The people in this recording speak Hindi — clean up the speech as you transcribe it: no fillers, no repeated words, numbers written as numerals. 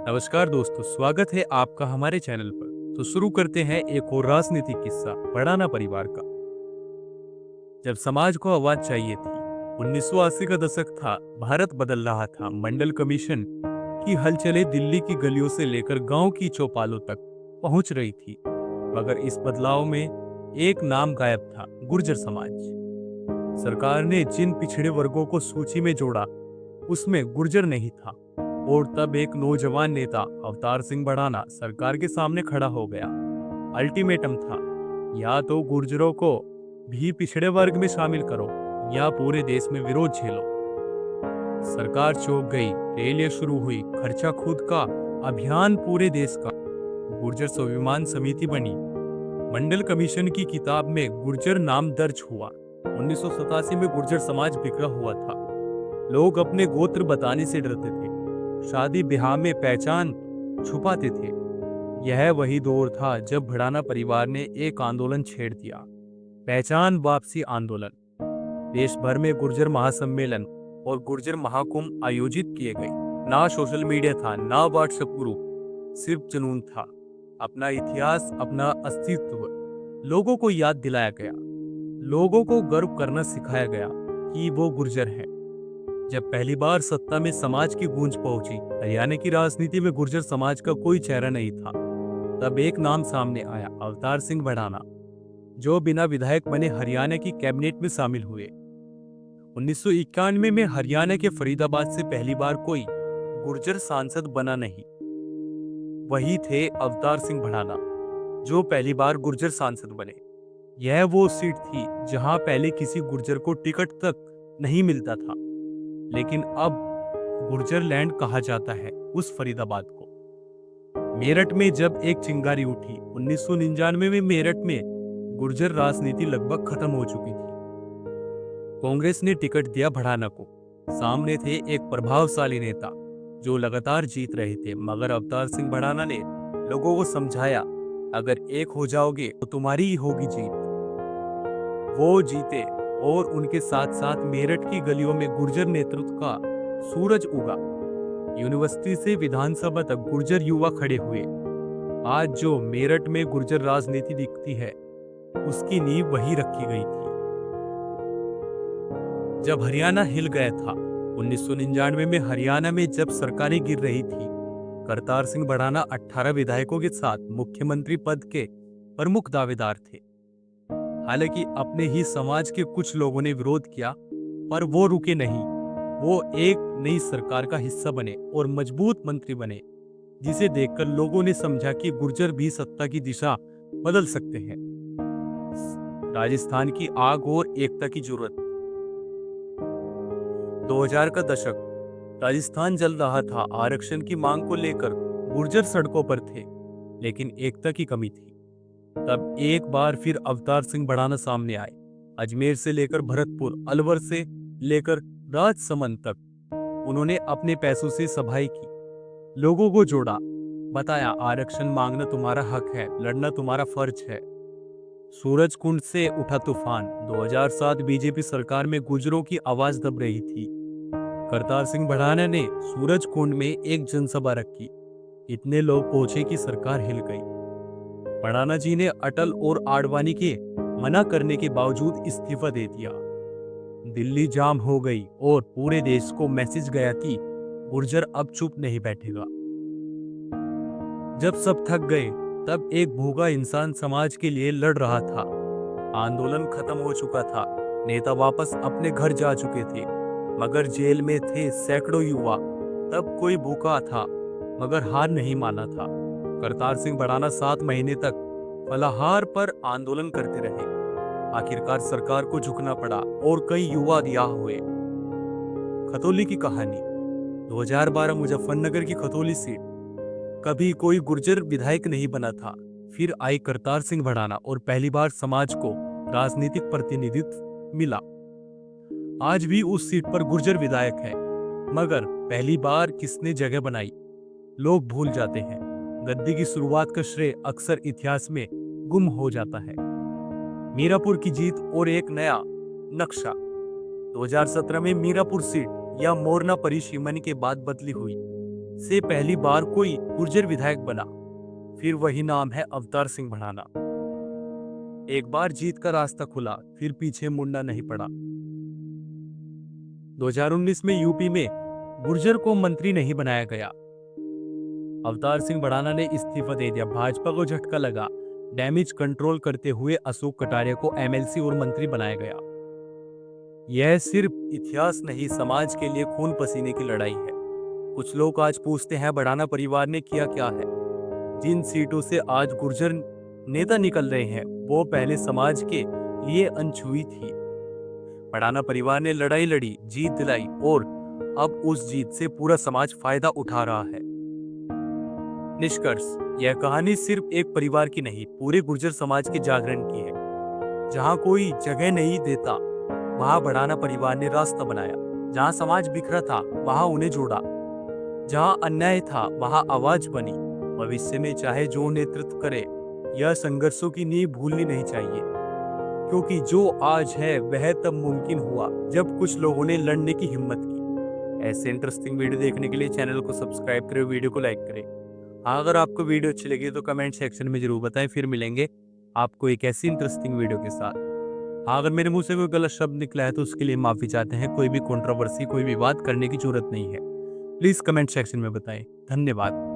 नमस्कार दोस्तों, स्वागत है आपका हमारे चैनल पर। तो शुरू करते हैं एक और राजनीतिक किस्सा भड़ाना परिवार का। जब समाज को आवाज चाहिए थी, 1980 का दशक था, भारत बदल रहा था। मंडल कमीशन की हलचलें दिल्ली की गलियों से लेकर गांव की चौपालों तक पहुंच रही थी। मगर इस बदलाव में एक नाम गायब था, गुर्जर समाज। सरकार ने जिन पिछड़े वर्गों को सूची में जोड़ा, उसमें गुर्जर नहीं था। और तब एक नौजवान नेता अवतार सिंह भड़ाना सरकार के सामने खड़ा हो गया। अल्टीमेटम था, या तो गुर्जरों को भी पिछड़े वर्ग में शामिल करो या पूरे देश में विरोध झेलो। सरकार चौंक गई, रैलियां शुरू हुई, खर्चा खुद का, अभियान पूरे देश का। गुर्जर स्वाभिमान समिति बनी। मंडल कमीशन की किताब में गुर्जर नाम दर्ज हुआ। 1987 में गुर्जर समाज बिखरा हुआ था। लोग अपने गोत्र बताने से डरते थे, शादी ब्याह में पहचान छुपाते थे। यह वही दौर था जब भड़ाना परिवार ने एक आंदोलन छेड़ दिया, पहचान वापसी आंदोलन। देश भर में गुर्जर महासम्मेलन और गुर्जर महाकुंभ आयोजित किए गए। ना सोशल मीडिया था, ना व्हाट्सएप ग्रुप, सिर्फ जुनून था। अपना इतिहास, अपना अस्तित्व लोगों को याद दिलाया गया। लोगों को गर्व करना सिखाया गया कि वो गुर्जर हैं। जब पहली बार सत्ता में समाज की गूंज पहुंची, हरियाणा की राजनीति में गुर्जर समाज का कोई चेहरा नहीं था। तब एक नाम सामने आया, अवतार सिंह भड़ाना, जो बिना विधायक बने हरियाणा की कैबिनेट में शामिल हुए। 1991 में हरियाणा के फरीदाबाद से पहली बार कोई गुर्जर सांसद बना नहीं। वही थे अवतार सिंह भड़ाना, जो पहली बार गुर्जर सांसद बने। यह वो सीट थी जहां पहले किसी गुर्जर को टिकट तक नहीं मिलता था, लेकिन अब गुर्जर लैंड कहा जाता है उस फरीदाबाद को। मेरठ में जब एक चिंगारी उठी, 1999 में मेरठ में गुर्जर राजनीति लगभग खत्म हो चुकी थी। कांग्रेस ने टिकट दिया भड़ाना को। सामने थे एक प्रभावशाली नेता जो लगातार जीत रहे थे, मगर अवतार सिंह भड़ाना ने लोगों को समझाया, अगर एक हो जाओगे तो तुम्हारी ही होगी जीत। वो जीते और उनके साथ साथ मेरठ की गलियों में गुर्जर नेतृत्व का सूरज उगा। यूनिवर्सिटी से विधानसभा तक गुर्जर युवा खड़े हुए। आज जो मेरठ में गुर्जर राजनीति दिखती है, उसकी नींव वही रखी गई थी। जब हरियाणा हिल गया था, 1999 में हरियाणा में जब सरकारें गिर रही थी, करतार सिंह भड़ाना 18 विधायकों के साथ मुख्यमंत्री पद के प्रमुख दावेदार थे। हालांकि अपने ही समाज के कुछ लोगों ने विरोध किया, पर वो रुके नहीं। वो एक नई सरकार का हिस्सा बने और मजबूत मंत्री बने, जिसे देखकर लोगों ने समझा कि गुर्जर भी सत्ता की दिशा बदल सकते हैं। राजस्थान की आग और एकता की जरूरत। 2000 का दशक, राजस्थान जल रहा था। आरक्षण की मांग को लेकर गुर्जर सड़कों पर थे, लेकिन एकता की कमी थी। तब एक बार फिर अवतार सिंह भड़ाना सामने आए। अजमेर से लेकर भरतपुर, अलवर से लेकर राजसमंद तक उन्होंने अपने पैसों से सभाएं की, लोगों को जोड़ा, बताया आरक्षण मांगना तुम्हारा हक है, लड़ना तुम्हारा फर्ज है। सूरज कुंड से उठा तूफान। 2007 बीजेपी सरकार में गुर्जरों की आवाज दब रही थी। करतार सिंह भड़ाना ने सूरज कुंड में एक जनसभा रखी। इतने लोग पहुंचे कि सरकार हिल गई। भड़ाना जी ने अटल और आडवाणी के मना करने के बावजूद इस्तीफा दे दिया। दिल्ली जाम हो गई और पूरे देश को मैसेज गया कि गुर्जर अब चुप नहीं बैठेगा। जब सब थक गए, तब एक भूखा इंसान समाज के लिए लड़ रहा था। आंदोलन खत्म हो चुका था, नेता वापस अपने घर जा चुके थे, मगर जेल में थे सैकड़ों युवा। तब कोई भूखा था, मगर हार नहीं माना था। करतार सिंह भड़ाना 7 महीने तक फलाहार पर आंदोलन करते रहे। आखिरकार सरकार को झुकना पड़ा और कई युवा रिहा हुए। खतौली की कहानी। 2012 मुजफ्फरनगर की खतौली सीट। कभी कोई गुर्जर विधायक नहीं बना था। फिर आई करतार सिंह भड़ाना और पहली बार समाज को राजनीतिक प्रतिनिधित्व मिला। आज भी उस सीट पर गुर्जर विधायक है, मगर पहली बार किसने जगह बनाई, लोग भूल जाते हैं। गद्दी की शुरुआत का श्रेय अक्सर इतिहास में गुम हो जाता है। मीरापुर की जीत और एक नया नक्शा। 2017 में मीरापुर सीट या मोरना परिसीमन के बाद बदली हुई। से पहली बार कोई गुर्जर विधायक बना। फिर वही नाम है अवतार सिंह भड़ाना। एक बार जीत का रास्ता खुला, फिर पीछे मुड़ना नहीं पड़ा। 2019 में यूपी में गुर्जर को मंत्री नहीं बनाया गया। अवतार सिंह भड़ाना ने इस्तीफा दे दिया। भाजपा को झटका लगा। डैमेज कंट्रोल करते हुए अशोक कटारिया को एमएलसी और मंत्री बनाया गया। यह सिर्फ इतिहास नहीं, समाज के लिए खून पसीने की लड़ाई है। कुछ लोग आज पूछते हैं भड़ाना परिवार ने किया क्या है। जिन सीटों से आज गुर्जर नेता निकल रहे हैं वो पहले समाज के लिए अनछुई थी। भड़ाना परिवार ने लड़ाई लड़ी, जीत दिलाई और अब उस जीत से पूरा समाज फायदा उठा रहा है। निष्कर्ष, यह कहानी सिर्फ एक परिवार की नहीं, पूरे गुर्जर समाज के जागरण की है। जहां कोई जगह नहीं देता वहां भड़ाना परिवार ने रास्ता बनाया। जहां समाज बिखरा था वहां उन्हें जोड़ा। जहां अन्याय था वहां आवाज बनी। भविष्य में चाहे जो नेतृत्व करे, यह संघर्षों की नींव भूलनी नहीं चाहिए, क्योंकि जो आज है वह तब मुमकिन हुआ जब कुछ लोगों ने लड़ने की हिम्मत की। ऐसे इंटरेस्टिंग वीडियो देखने के लिए चैनल को सब्सक्राइब करें, वीडियो को लाइक करें। अगर आपको वीडियो अच्छी लगी तो कमेंट सेक्शन में जरूर बताएं। फिर मिलेंगे आपको एक ऐसी इंटरेस्टिंग वीडियो के साथ। अगर मेरे मुंह से कोई गलत शब्द निकला है तो उसके लिए माफी चाहते हैं। कोई भी कंट्रोवर्सी, कोई भी बात करने की जरूरत नहीं है। प्लीज कमेंट सेक्शन में बताएं। धन्यवाद।